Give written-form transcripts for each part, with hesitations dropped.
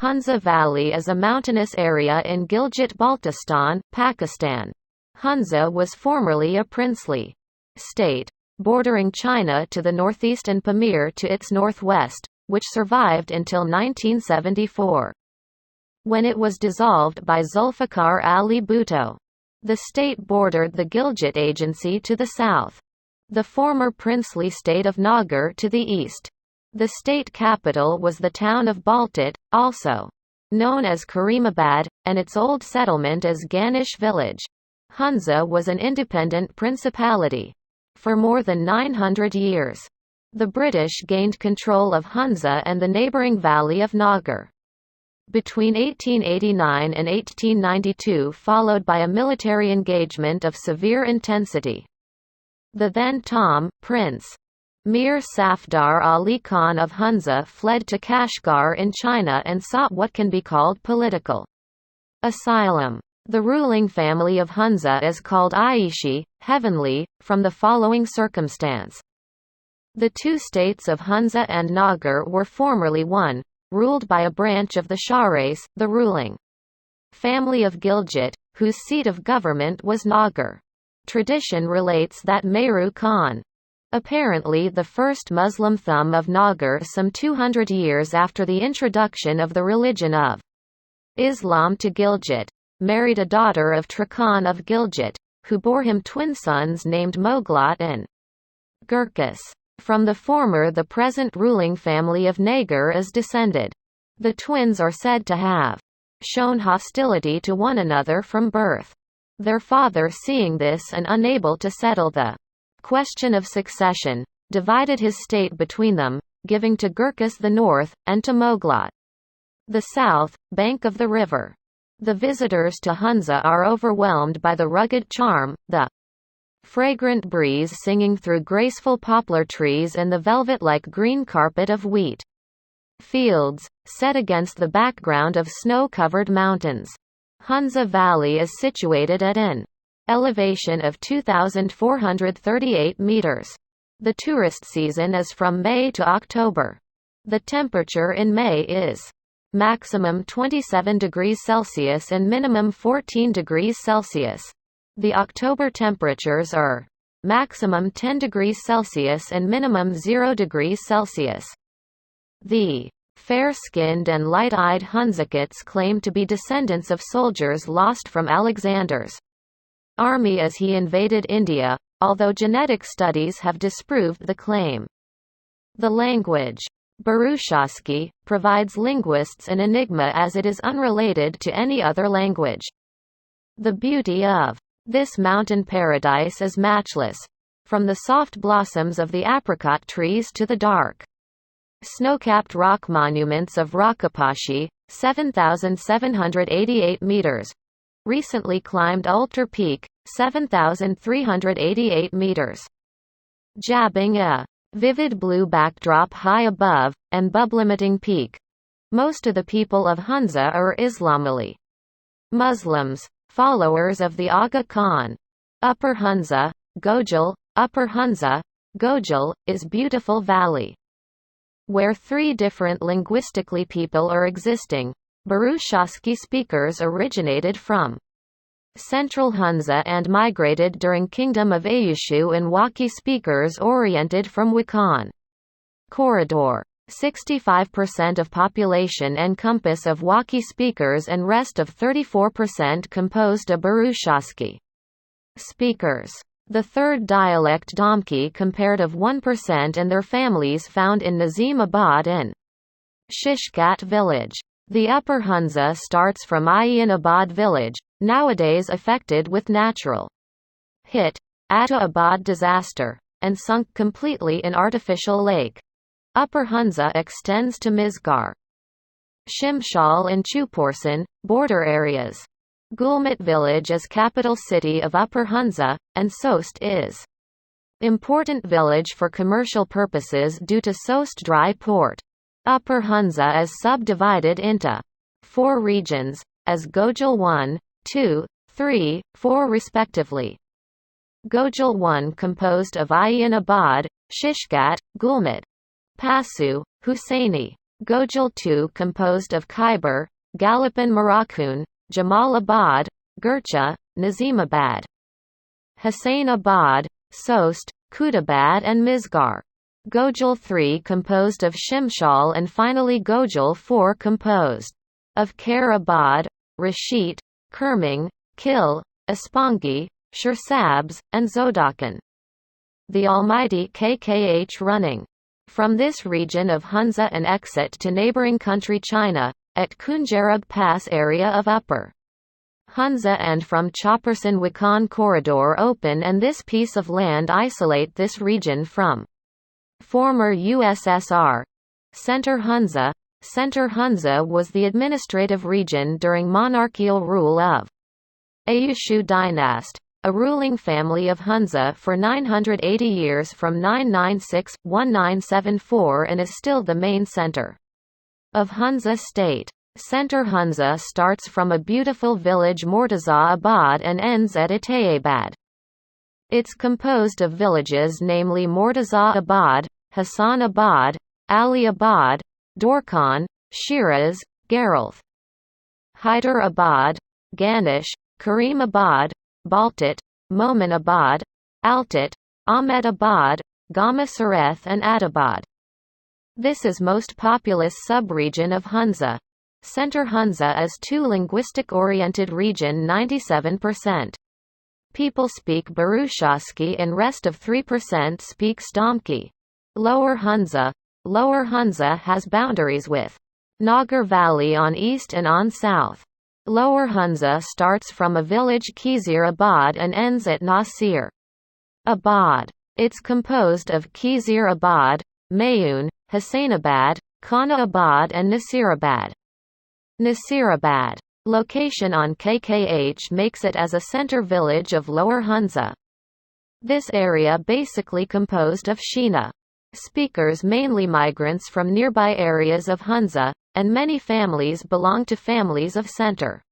Hunza Valley is a mountainous area in Gilgit-Baltistan, Pakistan. Hunza was formerly a princely state, bordering China to the northeast and Pamir to its northwest, which survived until 1974, when it was dissolved by Zulfikar Ali Bhutto. The state bordered the Gilgit Agency to the south, the former princely state of Nagar to the east. The state capital was the town of Baltit, also known as Karimabad, and its old settlement as Ganish village. Hunza was an independent principality for more than 900 years. The British gained control of Hunza and the neighbouring valley of Nagar between 1889 and 1892, followed by a military engagement of severe intensity. The then Prince Mir Safdar Ali Khan of Hunza fled to Kashgar in China and sought what can be called political asylum. The ruling family of Hunza is called Aishi, heavenly, from the following circumstance. The two states of Hunza and Nagar were formerly one, ruled by a branch of the Shahrais, the ruling family of Gilgit, whose seat of government was Nagar. Tradition relates that Meru Khan, apparently the first Muslim thumb of Nagar some 200 years after the introduction of the religion of Islam to Gilgit, married a daughter of Trakan of Gilgit, who bore him twin sons named Moglat and Gurkis. From the former the present ruling family of Nagar is descended. The twins are said to have shown hostility to one another from birth. Their father, seeing this and unable to settle the question of succession, divided his state between them, giving to Gurkis the north, and to Moglat the south, bank of the river. The visitors to Hunza are overwhelmed by the rugged charm, the fragrant breeze singing through graceful poplar trees and the velvet-like green carpet of wheat fields, set against the background of snow-covered mountains. Hunza Valley is situated at an elevation of 2,438 meters. The tourist season is from May to October. The temperature in May is maximum 27 degrees Celsius and minimum 14 degrees Celsius. The October temperatures are maximum 10 degrees Celsius and minimum 0 degrees Celsius. The fair-skinned and light-eyed Hunzakites claim to be descendants of soldiers lost from Alexander's army as he invaded India, although genetic studies have disproved the claim. The language Burushaski provides linguists an enigma as it is unrelated to any other language. The beauty of this mountain paradise is matchless, from the soft blossoms of the apricot trees to the dark snow-capped rock monuments of Rakapashi, 7,788 meters, recently climbed Ulter Peak, 7,388 meters, jabbing a vivid blue backdrop high above, and Bublimiting Peak. Most of the people of Hunza are Islamali Muslims, followers of the Aga Khan. Upper Hunza, Gojal, Upper Hunza, Gojal, is beautiful valley, where three different linguistically people are existing. Burushaski speakers originated from Central Hunza and migrated during Kingdom of Ayushu, and Waki speakers oriented from Wakhan corridor. 65% of population encompass of Waki speakers and rest of 34% composed of Burushaski speakers. The third dialect Damki compared of 1% and their families found in Nazimabad and Shishgat village. The Upper Hunza starts from Ayanabad village, nowadays affected with natural hit, Atta Abad disaster, and sunk completely in artificial lake. Upper Hunza extends to Mizgar, Shimshal and Chuporsan, border areas. Gulmit village is capital city of Upper Hunza, and Sost is important village for commercial purposes due to Sost dry port. Upper Hunza is subdivided into 4 regions, as Gojal 1, 2, 3, 4 respectively. Gojal 1 composed of Ayanabad, Shishgat, Gulmit, Pasu, Hussaini, Gojal II composed of Khyber, Galipan Marakun, Jamalabad, Gurcha, Nazimabad, Hussainabad, Sost, Kudabad and Mizgar. Gojal III composed of Shimshal and finally Gojal IV composed of Khairabad, Rashid, Kerming, Kil, Aspangi, Shirsabs, and Zodakan. The almighty KKH running from this region of Hunza and exit to neighboring country China, at Kunjarab Pass area of Upper Hunza and from Choperson-Wakhan corridor open, and this piece of land isolate this region from former USSR. Center Hunza. Center Hunza was the administrative region during monarchical rule of Ayushu dynasty, a ruling family of Hunza for 980 years from 996–1974, and is still the main center of Hunza state. Center Hunza starts from a beautiful village Mortaza Abad and ends at Itayabad. It's composed of villages namely Mortaza Abad, Hassan Abad, Ali Abad, Dorkhan, Shiraz, Garalth, Hyder Abad, Ganesh, Karim Abad, Baltit, Momin Abad, Altit, Ahmed Abad, Gama Sareth and Adabad. This is most populous sub-region of Hunza. Center Hunza is two linguistic-oriented region 97%. People speak Barushasky and rest of 3% speak Stomki. Lower Hunza. Lower Hunza has boundaries with Nagar Valley on east and on south. Lower Hunza starts from a village Khizir Abad and ends at Nasir Abad. It's composed of Khizir Abad, Mayun, Hussainabad, Khana Abad and Nasirabad. Nasirabad. Location on KKH makes it as a center village of Lower Hunza. This area basically composed of Shina speakers, mainly migrants from nearby areas of Hunza, and many families belong to families of Center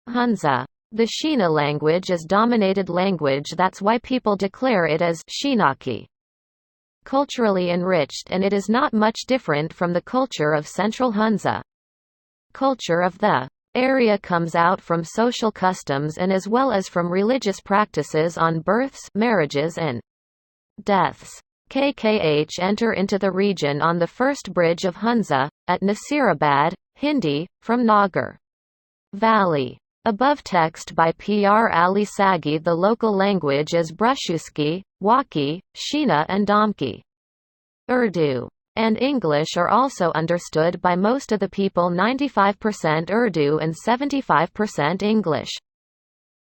Hunza. The Shina language is dominated language, that's why people declare it as Shinaki. Culturally enriched, and it is not much different from the culture of Central Hunza. Culture of the area comes out from social customs and as well as from religious practices on births, marriages and deaths. KKH enter into the region on the first bridge of Hunza, at Nasirabad, Hindi, from Nagar Valley. Above text by Pr. Ali Sagi. The local language is Brushuski, Waki, Shina and Damki. Urdu and English are also understood by most of the people, 95% Urdu and 75% English.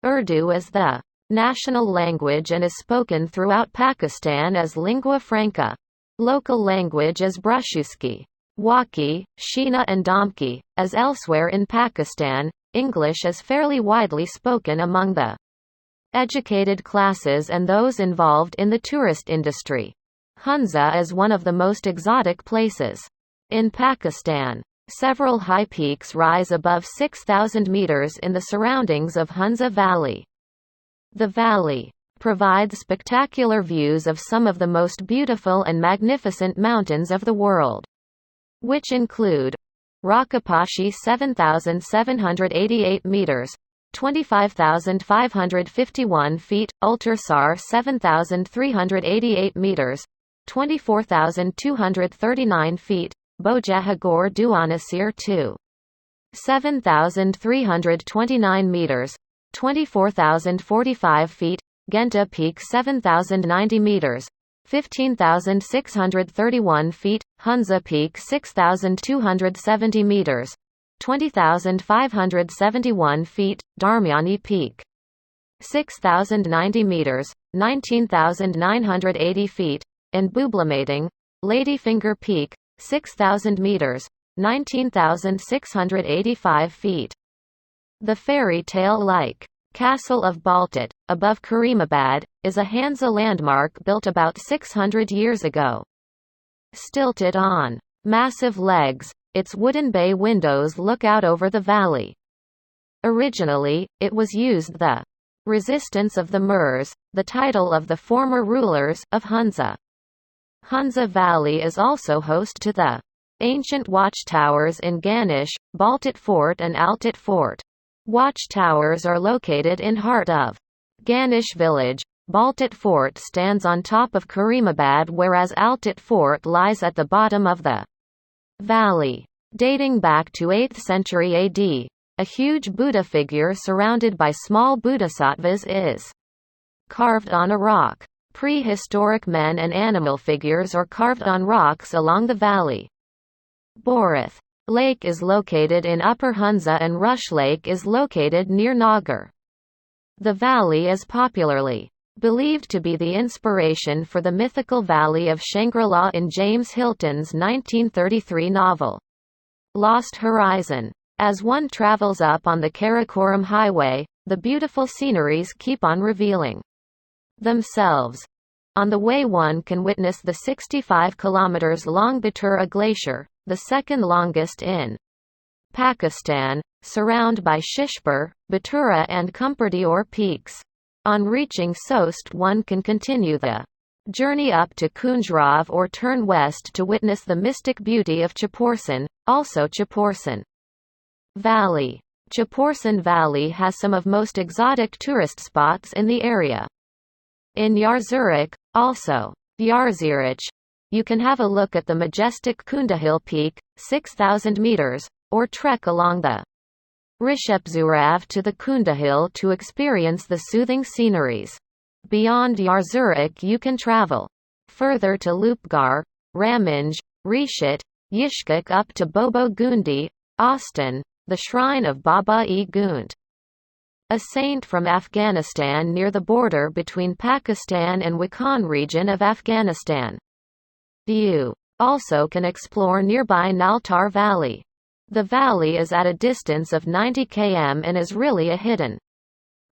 Urdu is the national language and is spoken throughout Pakistan as lingua franca. Local language is Brushuski, Waki, Shina and Damki. As elsewhere in Pakistan, English is fairly widely spoken among the educated classes and those involved in the tourist industry. Hunza is one of the most exotic places in Pakistan. Several high peaks rise above 6,000 meters in the surroundings of Hunza Valley. The valley provides spectacular views of some of the most beautiful and magnificent mountains of the world, which include Rakapashi 7,788 meters, 25,551 feet, Ultersar 7,388 meters, 24,239 feet, Bojahagor Duanasir 2, 7,329 meters, 24,045 feet, Genta Peak 7,090 meters, 15,631 feet, Hunza Peak 6,270 meters, 20,571 feet, Darmiani Peak 6,090 meters, 19,980 feet, and Bublamading, Ladyfinger Peak 6,000 meters, 19,685 feet. The fairy tale-like Castle of Baltit, above Karimabad, is a Hunza landmark built about 600 years ago. Stilted on massive legs, its wooden bay windows look out over the valley. Originally, it was used the resistance of the Murs, the title of the former rulers of Hunza. Hunza Valley is also host to the Ancient watchtowers in Ganesh, Baltit Fort and Altit Fort. Watchtowers are located in heart of Ganesh village. Baltit Fort stands on top of Karimabad, whereas Altit Fort lies at the bottom of the valley. Dating back to 8th century AD, a huge Buddha figure surrounded by small bodhisattvas is carved on a rock. Prehistoric men and animal figures are carved on rocks along the valley. Borith Lake is located in Upper Hunza and Rush Lake is located near Nagar. The valley is popularly believed to be the inspiration for the mythical Valley of Shangri-La in James Hilton's 1933 novel, Lost Horizon. As one travels up on the Karakoram Highway, the beautiful sceneries keep on revealing themselves. On the way one can witness the 65 km long Batura Glacier, the second longest in Pakistan, surrounded by Shishpur, Batura and Kumperdior peaks. On reaching Sost one can continue the journey up to Kunjrav or turn west to witness the mystic beauty of Chaporsan, also Chaporsan Valley. Chaporsan Valley has some of most exotic tourist spots in the area. In Yarzurik, also Yarzirich, you can have a look at the majestic Kundahil Peak, 6,000 meters, or trek along the Rishepzurav to the Kundahil to experience the soothing sceneries. Beyond Yarzurik you can travel further to Lupgar, Ramanj, Rishit, Yishkik up to Bobo Gundi, Austin, the shrine of Baba-e-Gund, a saint from Afghanistan near the border between Pakistan and Wakhan region of Afghanistan. You also can explore nearby Naltar Valley. The valley is at a distance of 90 km and is really a hidden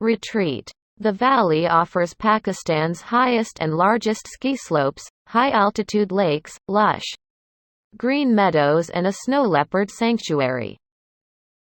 retreat. The valley offers Pakistan's highest and largest ski slopes, high-altitude lakes, lush green meadows and a snow leopard sanctuary.